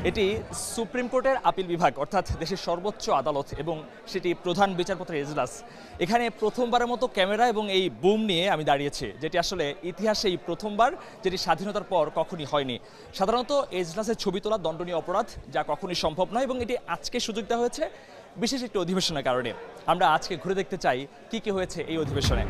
এটি সুপ্রিম কোর্টের আপিল বিভাগ অর্থাৎ দেশের সর্বোচ্চ আদালত এবং সেটি প্রধান বিচারপতির এজলাস। এখানে প্রথমবারের মতো ক্যামেরা এবং এই বুম নিয়ে আমি দাঁড়িয়েছি, যেটি আসলে ইতিহাসেই প্রথমবার, যেটি স্বাধীনতার পর কখনই হয়নি। সাধারণত এজলাসের ছবি তোলা দণ্ডনীয় অপরাধ, যা কখনই সম্ভব নয়, এবং এটি আজকে সুযোগ দেওয়া হয়েছে বিশেষ একটি অধিবেশনের কারণে। আমরা আজকে ঘুরে দেখতে চাই কি কি হয়েছে এই অধিবেশনে।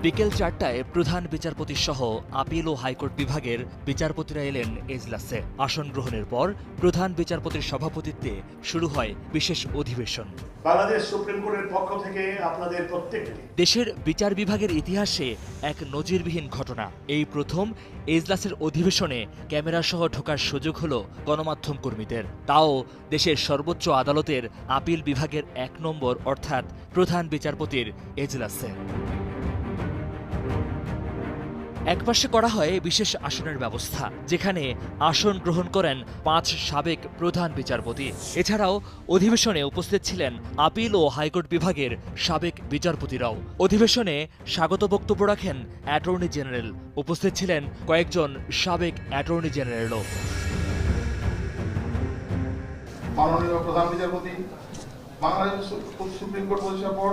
বিকেল 4টায় প্রধান বিচারপতি সহ আপিল ও হাইকোর্ট বিভাগের বিচারপতিরা এলেন এজলাসে। আসন গ্রহণের পর প্রধান বিচারপতির সভাপতিত্বে শুরু হয় বিশেষ অধিবেশন। বাংলাদেশ সুপ্রিম কোর্টের পক্ষ থেকে আপনাদের প্রত্যেককে দেশের বিচার বিভাগের ইতিহাসে এক নজিরবিহীন ঘটনা। এই প্রথম এজলাসের অধিবেশনে ক্যামেরা সহ ঢোকার সুযোগ হলো গণমাধ্যম কর্মীদের, তাও দেশের সর্বোচ্চ আদালতের আপিল বিভাগের 1 নম্বর অর্থাৎ প্রধান বিচারপতির এজলাসে। একপাশে করা হয় বিশেষ আসনের ব্যবস্থা, যেখানে আসন গ্রহণ করেন 5 সাবেক প্রধান বিচারপতি। এছাড়াও অধিবেশনে উপস্থিত ছিলেন আপিল ও হাইকোর্ট বিভাগের সাবেক বিচারপতিরাও। অধিবেশনে স্বাগত বক্তব্য রাখেন অ্যাটর্নি জেনারেল। উপস্থিত ছিলেন কয়েকজন সাবেক অ্যাটর্নি জেনারেলও। মাননীয় প্রধান বিচারপতি, বাংলাদেশ সুপ্রিম কোর্ট প্রতিষ্ঠার পর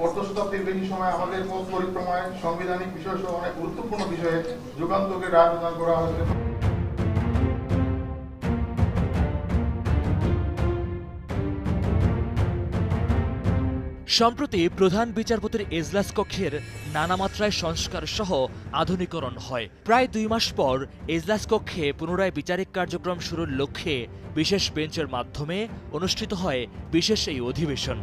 অর্ধ শতাব্দীর বেশি সময় আমাদের পথ পরিক্রমায় সাংবিধানিক বিষয় সহ অনেক গুরুত্বপূর্ণ বিষয়ে যুগান্তকে রায় প্রদান করা হয়েছে। সম্প্রতি প্রধান বিচারপতির এজলাস কক্ষের নানা মাত্রায় সংস্কার সহ আধুনিকরণ হয়। প্রায় 2 মাস পর এজলাস কক্ষে পুনরায় বিচারিক কার্যক্রম শুরুর লক্ষ্যে বিশেষ বেঞ্চের মাধ্যমে অনুষ্ঠিত হয় বিশেষ এই অধিবেশন।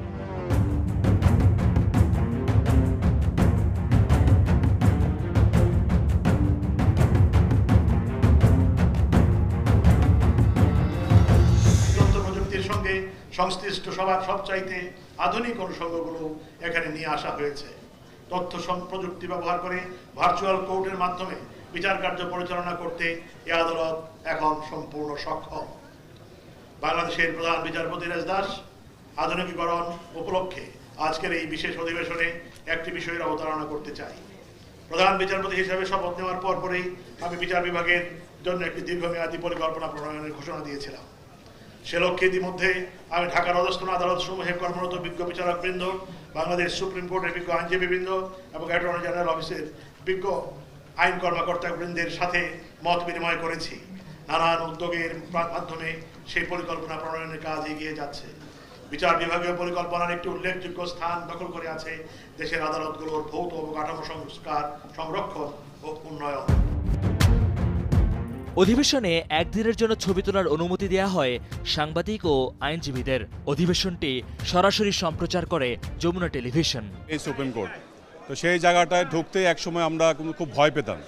সঙ্গে সংশ্লিষ্ট সবার সবচাইতে আধুনিক অনুষঙ্গগুলো এখানে নিয়ে আসা হয়েছে। তথ্য প্রযুক্তি ব্যবহার করে ভার্চুয়াল কোর্টের মাধ্যমে বিচার কার্য পরিচালনা করতে এ আদালত এখন সম্পূর্ণ সক্ষম। বাংলাদেশের প্রধান বিচারপতির এজলাস আধুনিকীকরণ উপলক্ষে আজকের এই বিশেষ অধিবেশনে একটি বিষয়ের অবতারণা করতে চাই। প্রধান বিচারপতি হিসেবে শপথ নেওয়ার পরপরই আমি বিচার বিভাগের জন্য একটি দীর্ঘমেয়াদী পরিকল্পনা প্রণয়নের ঘোষণা দিয়েছিলাম। সে লক্ষ্যে ইতিমধ্যে আমি ঢাকার অধস্তন আদালত সমূহে কর্মরত বিজ্ঞ বিচারক বৃন্দ, বাংলাদেশ সুপ্রিম কোর্টের বিজ্ঞ আইনজীবী বৃন্দ এবং অ্যাটর্নি জেনারেল অফিসের বিজ্ঞ আইন কর্মকর্তা বৃন্দের সাথে মত বিনিময় করেছি। নানান উদ্যোগের মাধ্যমে সেই পরিকল্পনা প্রণয়নের কাজ এগিয়ে যাচ্ছে। বিচার বিভাগীয় পরিকল্পনার একটি উল্লেখযোগ্য স্থান দখল করে আছে দেশের আদালতগুলোর ভৌত অবকাঠামো সংস্কার, সংরক্ষণ ও উন্নয়ন। অধিবেশনে একদিনের জন্য ছবি তোলার অনুমতি দেওয়া হয় সাংবাদিক ও আইনজীবীদের। অধিবেশনটি সরাসরি সম্প্রচার করে যমুনা টেলিভিশন। এই সুপ্রিম কোর্ট তো সেই জায়গাটায় ঢুকতে একসময় আমরা খুব ভয় পেতাম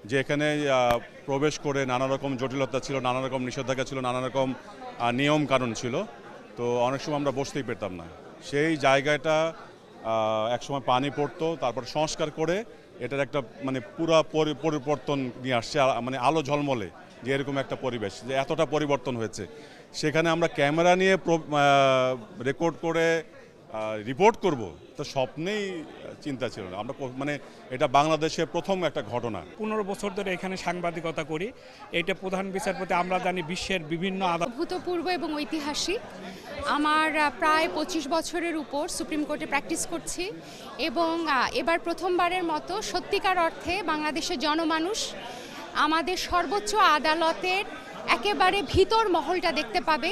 যে এখানে প্রবেশ করে নানা রকম জটিলতা ছিল, নানা রকম নিষেধাজ্ঞা ছিল, নানা রকম নিয়ম কানুন ছিল। তো অনেক সময় আমরা বসতেই পেতাম না। সেই জায়গাটা একসময় পানি পড়তো, তারপর সংস্কার করে এটার একটা পুরা পরিবর্তন নিয়ে আসছে, আলো ঝলমলে যে এরকম একটা পরিবেশ, যে এতটা পরিবর্তন হয়েছে। সেখানে আমরা ক্যামেরা নিয়ে রেকর্ড করে রিপোর্ট করব তো স্বপ্নেই চিন্তা ছিল না। আমরা এটা বাংলাদেশের প্রথম একটা ঘটনা। 15 বছর ধরে এখানে সাংবাদিকতা করি। এটা প্রধান বিচারপতি আমরা জানি বিশ্বের বিভিন্ন ভূতপূর্ব এবং ঐতিহাসিক। আমার প্রায় 25 বছরের উপর সুপ্রিম কোর্টে প্র্যাকটিস করছি এবং এবার প্রথমবারের মতো সত্যিকার অর্থে বাংলাদেশের জনমানুষ আমাদের সর্বোচ্চ আদালতের একেবারে ভিতর মহলটা দেখতে পাবে।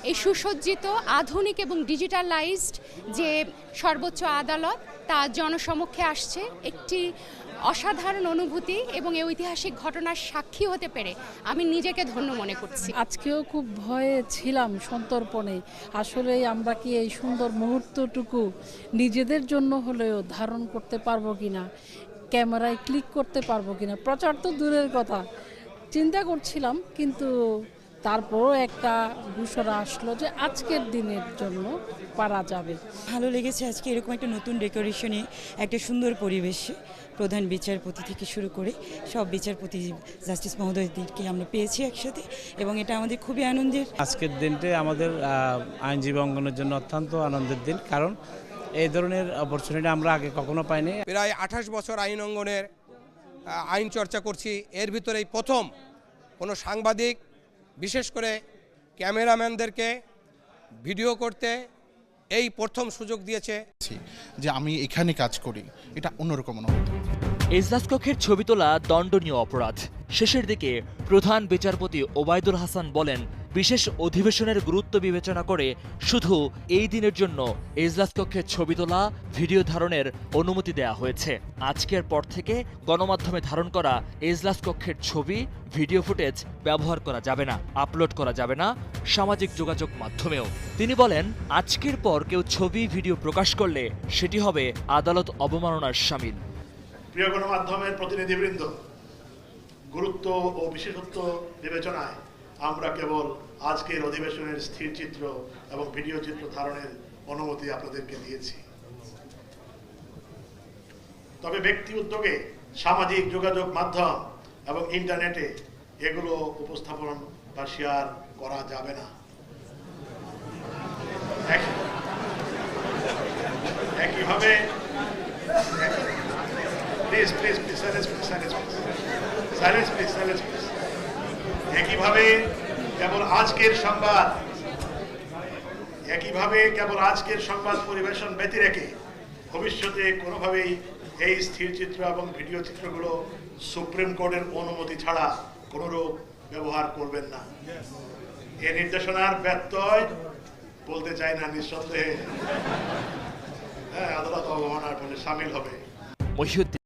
এই সুসজ্জিত, আধুনিক এবং ডিজিটালাইজড যে সর্বোচ্চ আদালত তা জনসমক্ষে আসছে। একটি অসাধারণ অনুভূতি এবং এই ঐতিহাসিক ঘটনার সাক্ষী হতে পেরে আমি নিজেকে ধন্য মনে করছি। আজকেও খুব ভয়ে ছিলাম, সন্তর্পণে। আসলে আমরা কি এই সুন্দর মুহূর্তটুকু নিজেদের জন্য হলেও ধারণ করতে পারবো কিনা, ক্যামেরায় ক্লিক করতে পারবো কিনা। প্রচার তো দূরের কথা, চিন্তা করছিলাম, কিন্তু তারপরও একটা ঘোষণা আসলো যে আজকের দিনের জন্য পারা যাবে। ভালো লেগেছে আজকে এরকম একটা নতুন ডেকোরেশনে, একটা সুন্দর পরিবেশে প্রধান বিচারপতি থেকে শুরু করে সব বিচারপতি জাস্টিস মহোদয়দেরকে আমরা পেয়েছি একসাথে, এবং এটা আমাদের খুবই আনন্দের। আজকের দিনটি আমাদের আইনজীবী অঙ্গনের জন্য অত্যন্ত আনন্দের দিন, কারণ এই ধরনের অপরচুনিটি আমরা আগে কখনো পাইনি। প্রায় 28 বছর আইন অঙ্গনের আইন চর্চা করছি, এর ভিতরেই প্রথম কোনো সাংবাদিক বিশেষ করে ক্যামেরাম্যানদেরকে ভিডিও করতে এই প্রথম সুযোগ দিয়েছে। যে আমি এখানে কাজ করি, এটা অন্যরকম অনুভূতি। এজলাস কক্ষের ছবি তোলা দণ্ডনীয় অপরাধ। শেষের দিকে প্রধান বিচারপতি ওবায়দুল হাসান বলেন, বিশেষ অধিবেশনের গুরুত্ব বিবেচনা করে শুধু এই দিনের জন্য এজলাস কক্ষের ছবি তোলা, ভিডিও ধারণের অনুমতি দেয়া হয়েছে। আজকের পর থেকে গণমাধ্যমে ধারণ করা এজলাস কক্ষের ছবি, ভিডিও ফুটেজ ব্যবহার করা যাবে না, আপলোড করা যাবে না সামাজিক যোগাযোগ মাধ্যমেও। তিনি বলেন, আজকের পর কেউ ছবি, ভিডিও প্রকাশ করলে সেটি হবে আদালত অবমাননার শামিল। প্রিয় গণমাধ্যমের প্রতিনিধিবৃন্দ, গুরুত্ব ও বিশেষত্ব বিবেচনায় আমরা কেবল আজকের অধিবেশনের স্থির চিত্র এবং ভিডিও চিত্র ধারণের অনুমতি আপনাদেরকে দিয়েছি। তবে ব্যক্তি উদ্যোগে সামাজিক যোগাযোগ মাধ্যম এবং ইন্টারনেটে এগুলো উপস্থাপন বা শেয়ার করা যাবে না। একইভাবে একইভাবে কেবল আজকের সংবাদ পরিবেশন ব্যতি রেখে ভবিষ্যতে কোনোভাবেই এই স্থির চিত্র এবং ভিডিও চিত্রগুলো সুপ্রিম কোর্টের অনুমতি ছাড়া কোনোরূপ ব্যবহার করবেন না। এই নির্দেশনার ব্যত্যয় বলতে চাই না, নিঃসন্দেহে আদালত অবমাননার ফলে শামিল হবে। মহিউদ্দিন